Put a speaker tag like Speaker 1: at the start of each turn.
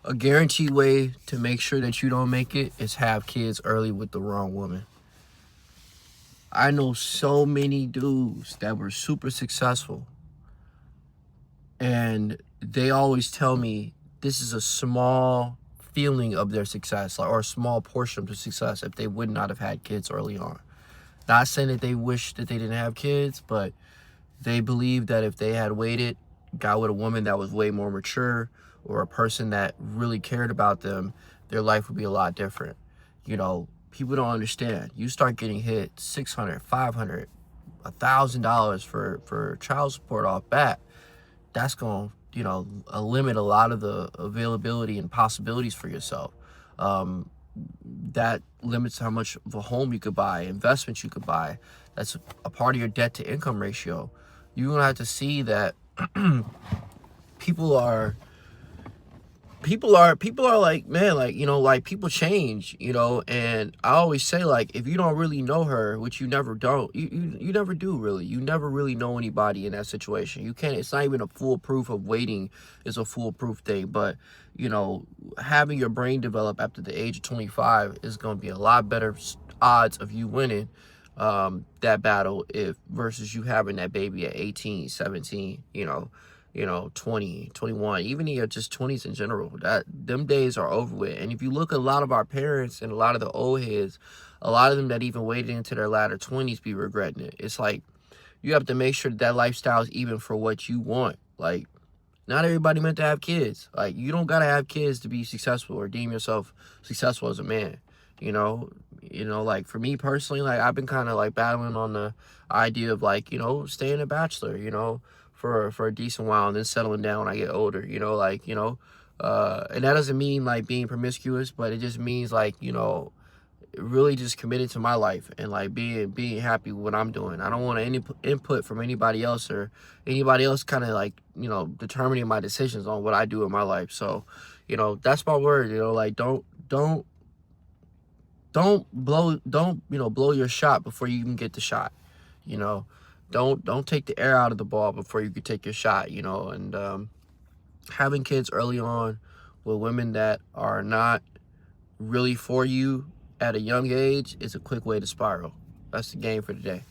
Speaker 1: A guaranteed way to make sure that you don't make it is have kids early with the wrong woman. I know so many dudes that were super successful, and they always tell me this is a small feeling of their success, or a small portion of the success, if they would not have had kids early on. Not saying that they wish that they didn't have kids, but they believe that if they had waited, got with a woman that was way more mature, or a person that really cared about them, their life would be a lot different. You know, people don't understand. You start getting hit $600, $500, $1,000 for child support off bat. That's going to, limit a lot of the availability and possibilities for yourself. That limits how much of a home you could buy, investments you could buy. That's a part of your debt to income ratio. You're gonna have to see that people are like, man, like, like people change, and I always say, like, if you don't really know her, which you never don't, you never do really. You never really know anybody in that situation. You can't, it's not even a foolproof of waiting is a foolproof thing, but having your brain develop after the age of 25 is going to be a lot better odds of you winning that battle if versus you having that baby at 18, 17, 20, 21, even in your just 20s in general. That them days are over with. And if you look at a lot of our parents and a lot of the old heads, a lot of them that even waited into their latter 20s be regretting it. It's like you have to make sure that lifestyle is even for what you want. Like, not everybody meant to have kids. Like, you don't gotta have kids to be successful or deem yourself successful as a man. Like for me personally, like I've been kind of like battling on the idea of like, staying a bachelor, for a decent while and then settling down when I get older, and that doesn't mean like being promiscuous, but it just means like, really just committed to my life and like being happy with what I'm doing. I don't want any input from anybody else or anybody else kind of like, determining my decisions on what I do in my life. So, that's my word, like don't blow your shot before you even get the shot. You know, don't take the air out of the ball before you can take your shot. And having kids early on with women that are not really for you at a young age is a quick way to spiral. That's the game for today.